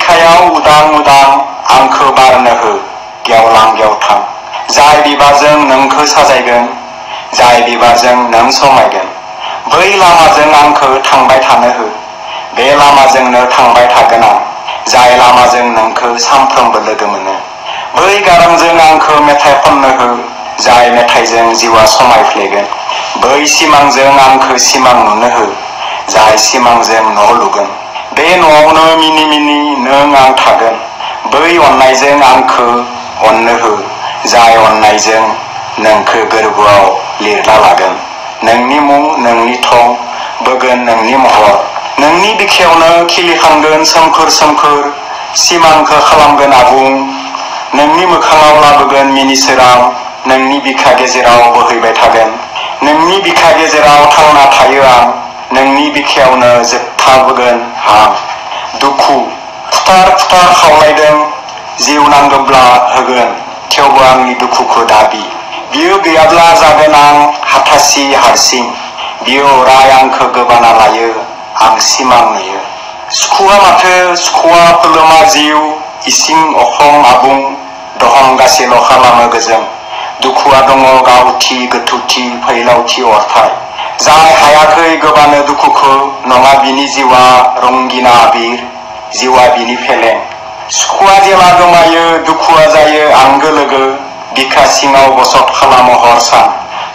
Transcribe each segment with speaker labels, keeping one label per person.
Speaker 1: बिखायाव उदां उदां आंखो बारनो हो गेवलां गेवथां जाय बिबारजों नोंखो साजायगोन जाय बिबारजों नों समायगोन बै लामाजों आंखो थांबाय थानो हो बे लामाजोंनो थांबाय थागोन आं जाय लामाजों नोंखो सानफ्रोमबो लोगो मोनो बै गारांजों आंखो मेथाइ खननो हो जाय मेथाइजों जिउआ समायफ्लेगोन बै सिमांजों आंखो सिमां नुनो हो जाय सिमांजों न' लुगोन बे न'आवनो मिनि मिनि नों आं थागोन बै अननायजों आंखो अननो हो जाय अननायजों नोंखो गोरबोआव लिरना लागोन नोंनि मुं नोंनि थं बोगोन नोंनि महर नोंनि बिखायावनो खिलिखांगोन सोमखोर सोमखोर सिमांखो खालामगोन आबुं नोंनि मोखाङाव लाबोगोन मिनिसोरां नोंनि बिखा गेजेराव बोहैबाय थागोन नोंनि बिखा गेजेराव थांना थायो आं नोंनि बिखायावनो जोबथाबोगोन आं दुखु फुथार फुथार खावलायदों जिउ नांगौब्ला होगोन थेवबो आंनि दुखुखौ दाबि बियो गैयाब्ला जागोन आं हाथासि हारसिं बियो अराय आंखो गोबाना लायो आं सिमां नुयो सुखुआ माथो सुखुआ फोलोमा जिउ इसिं अखं आबुं दहं गासेल' खालामो गोजों दुखुआ दङ गावथि गोथौथि फैलावथि अरथाय जाय हायाखै गोबानो दुखुखौ नङा बिनि जिउआ रंगिना आबिर जिउआ बिनि फेलें सुखुआ जेला गोमायो दुखुआ जायो आंगो लोगो बिखा सिङाव बसत खालामो हर सान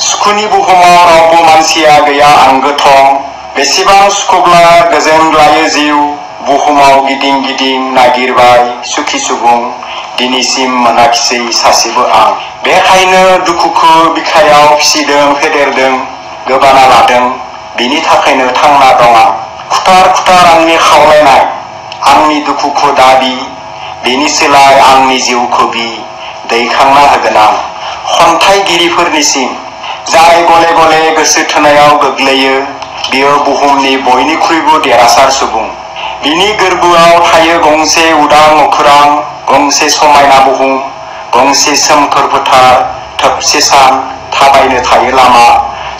Speaker 1: सुखुनि बुहुमाव रावबो मानसिया गैया आंगो थं बेसेबां सुखुब्ला गोजोन लायो जिउ बुहुमाव गिदिं गिदिं नागिरबाय सुखि सुबुं दिनैसिम मोनाखिसै सासेबो आं बेखायनो दुखुखौ बिखायाव फिसिदों फेदेरदों गोबाना लादों बिनि थाखायनो थांना दं आं खुथार खुथार आंनि खावलायनाय आंनि दुखुखौ दाबि बेनि सोलाय आंनि जिउखौ बि दैखांना होगोन आं खन्थाइगिरिफोरनिसिम जाय गले गले गोसो थोनायाव गोग्लैयो बियो बुहुमनि बयनिख्रुइबो देरहासार सुबुं बिनि गोरबोआव थायो गंसे उदां अख्रां गंसे समायना बुहुम गंसे सोमखोर फोथार थोबसे सान थाबायनो थायो लामा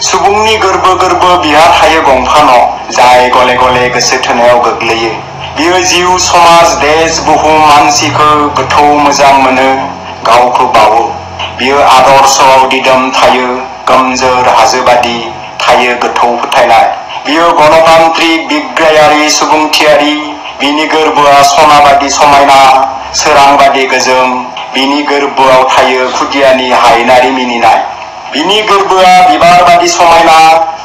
Speaker 1: सुबुंनि गोरबो गोरबो बिहा थायो गंफा न' जाय गले गले गोसो थोनायाव गोग्लैयो बियो जिउ समाज देश बुहुम मानसिखौ गोथौ मोजां मोनो गावखौ बावो बियो आदर्शआव दिदोम थायो गोमजोर हाजोबादि थायो गोथौ फोथायनाय बियो गणतान्त्रिक बिग्रायारि सुबुंथियारि बिनि गोरबोआ सनाबादि समायना सोरांबादि गोजों बिनि गोरबोआव थायो खुदियानि हायनारि मिनिनाय बिनि गोरबोआ बिबार बादि समायना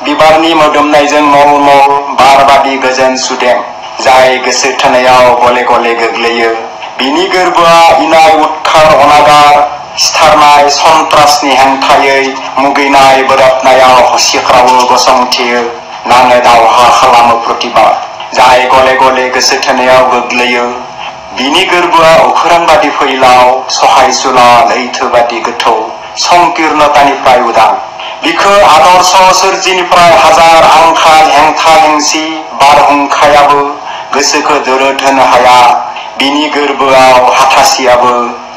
Speaker 1: बिबारनि मोदोमनायजों नल नल बार बादि गोजोन सुदेम जाय गोसो थोनायाव गले गले गोग्लैयो बिनि गोरबोआ इनाय उदखार अनागार सिथारनाय सन्त्रासनि हेंथायै मुगैनाय बोराबनायाव हसिख्रावो गसंथेयो नाङो दावहा खालामो प्रतिबाद जाय गले गले गोसो थोनायाव गोग्लैयो बिनि गोरबोआ अखोरां बादि फैलाव सहायसुला लैथो बादि गोथौ संकीर्णतानिफ्राय उदां बिखो आदर्श सोरजिनिफ्राय हाजार आंखाल हेंथा हेंसि बारहुंखायाबो गोसोखौ दोरोद होनो हाया बिनि गोरबोआव हाथासियाबो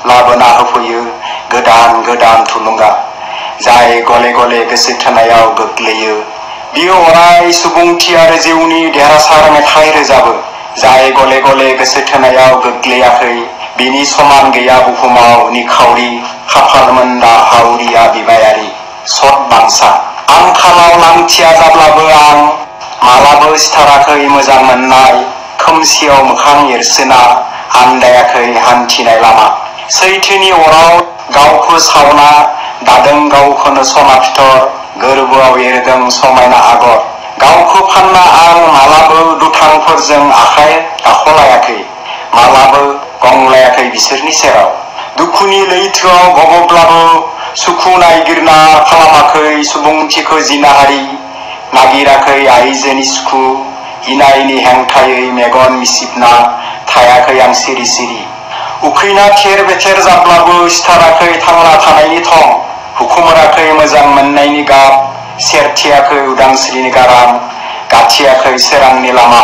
Speaker 1: लाबोना होफैयो गोदान गोदान थुलुंगा जाय गले गले गोसो थोनायाव गोग्लैयो बियो अराय सुबुंथि आरो जिउनि देरहासार मेथाइ रोजाबो जाय गले गले गोसो थोनायाव गोग्लैयाखै बिनि समान गैया बुहुमाव निखावरि खाफालमोन्दा हावरिया बिबायारि सत बांसा आंखालाव नांथिया जाब्लाबो आं मालाबो सिथाराखै मोजां मोननाय खोमसियाव मोखां एरसोना आन्दायाखै हान्थिनाय लामा सैथोनि अराव गावखौ सावना दादों गावखौनो सना फिथर गोरबोआव एरदों समायना आगर गावखौ फानना आं मालाबो दुथांफोरजों आखाइ गाख'लायाखै मालाबो गंलायाखै बिसोरनि सेराव दुखुनि लैथोआव गबब्लाबो सुखु नायगिरना खालामाखै सुबुंथिखौ जिनाहारि नागिराखै आइजोनि सुखु इनायनि हेंथायै मेगन मिसिबना थायाखै आं सिरि सिरि उखैना थेर बेथेर जाब्लाबो सिथाराखै थांना थानायनि थं हुखुमराखै मोजां मोननायनि गाब सेरथियाखै उदांस्रिनि गारां गाथियाखै सोरांनि लामा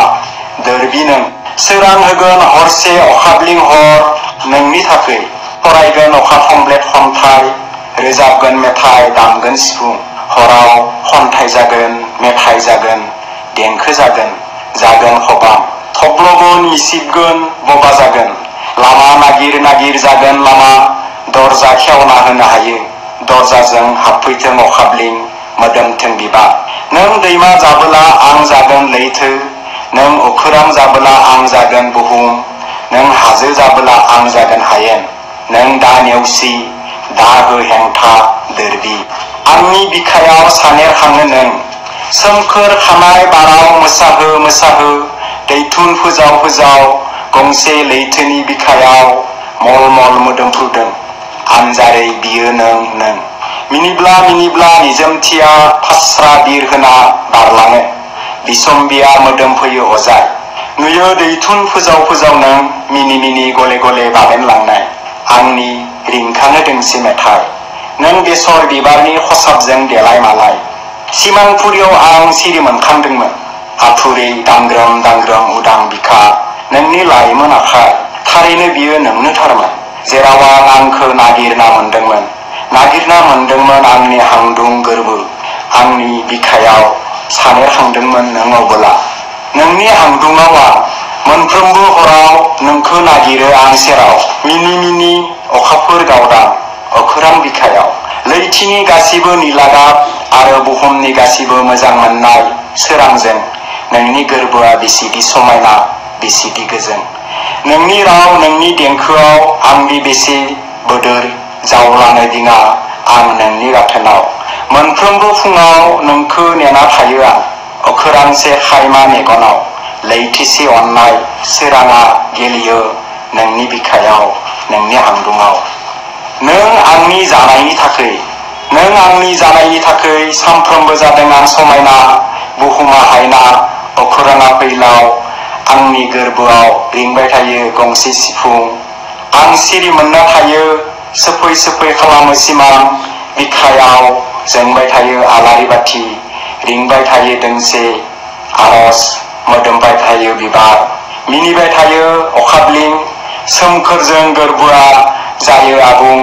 Speaker 1: दोरबि नों सोरां होगोन हरसे अखाब्लिं हर नोंनि थाखै फरायगोन अखा थमब्लेट खन्थाइ रोजाबगोन मेथाइ दामगोन सिफुं हराव खन्थाइ जागोन मेथाइ जागोन देंखो जागोन जागोन खबाम थब्लगोन मिसिबगोन बबा जागोन लामा नागिर नागिर जागोन लामा दरजा खेवना होनो हायो दरजाजों हाबफैथों अखाब्लिं मोदोमथों बिबार नों दैमा जाबोला आं जागोन लैथो नों अखोरां जाबोला आं जागोन बुहुम नों हाजो जाबोला आं जागोन हायेन नों दा नेवसि दा हो हेंथा दोरबि आंनि बिखायाव सानेरखाङो नों सोमखोर खानाय बाराव मोसाहो मोसाहो दैथुन फोजाव फोजाव गंसे लैथोनि बिखायाव मल मल मोदोमफ्रुदों आनजारै बियो नों मिनिब्ला मिनिब्ला निजोमथिया फास्रा बिर होना बारलाङो बिसम्बिया मोदोम फैयो अजाय नुयो दैथुन फोजाव फोजाव नों मिनि मिनि गले गले बाबेनलांनाय आंनि रिंखाङो दोंसे मेथाइ नों बेसर बिबारनि खसाबजों देलाय मालाय सिमांफुरियाव आं सिरि मोनखांदोंमोन आथुरै दांग्रोम दांग्रोम उदां बिखा नोंनि लाइमोन आखाइ थारैनो बियो नोंनो थारमोन जेराव आं आंखौ नागिरना मोनदोंमोन आंनि हांदुं गोरबो आंनि बिखायाव सानेरखांदोंमोन नों अबोला नोंनि हांदुङाव आं मोनफ्रोमबो हराव नोंखौ नागिरो आं सेराव मिनि मिनि अखाफोर गावदां अखोरां बिखायाव लैथिनि गासिबो नीला गाब आरो बुहुमनि गासिबो मोजां मोननाय सोरांजों नोंनि गोरबोआ बेसेदि समायना बेसेदि गोजों नोंनि राव नोंनि देंखोआव आंनि बेसे बोदोर जावलानो दिङा आं नोंनि गाथोनाव मोनफ्रोमबो फुङाव नोंखौ नेना थायो आं अखोरांसे खायमा मेगनाव लैथिसे अननाय सोराङा गेलेयो नोंनि बिखायाव नोंनि हांदुङाव नों आंनि जानायनि थाखै सानफ्रोमबो जादों आं समायना बुहुमा हायना अखोराङा फैलाव आंनि गोरबोआव रिंबाय थायो गंसे सिफुं आं सिरि मोनना थायो सोफै सोफै खालामो सिमां बिखायाव जोंबाय थायो आलारि बाथि रिंबाय थायो दोंसे आरज मोदोमबाय थायो बिबार मिनिबाय थायो अखाब्लिं सोमखोरजों गोरबोआ जायो आबुं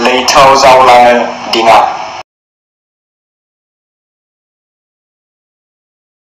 Speaker 1: लैथोआव जावलाङो दिङा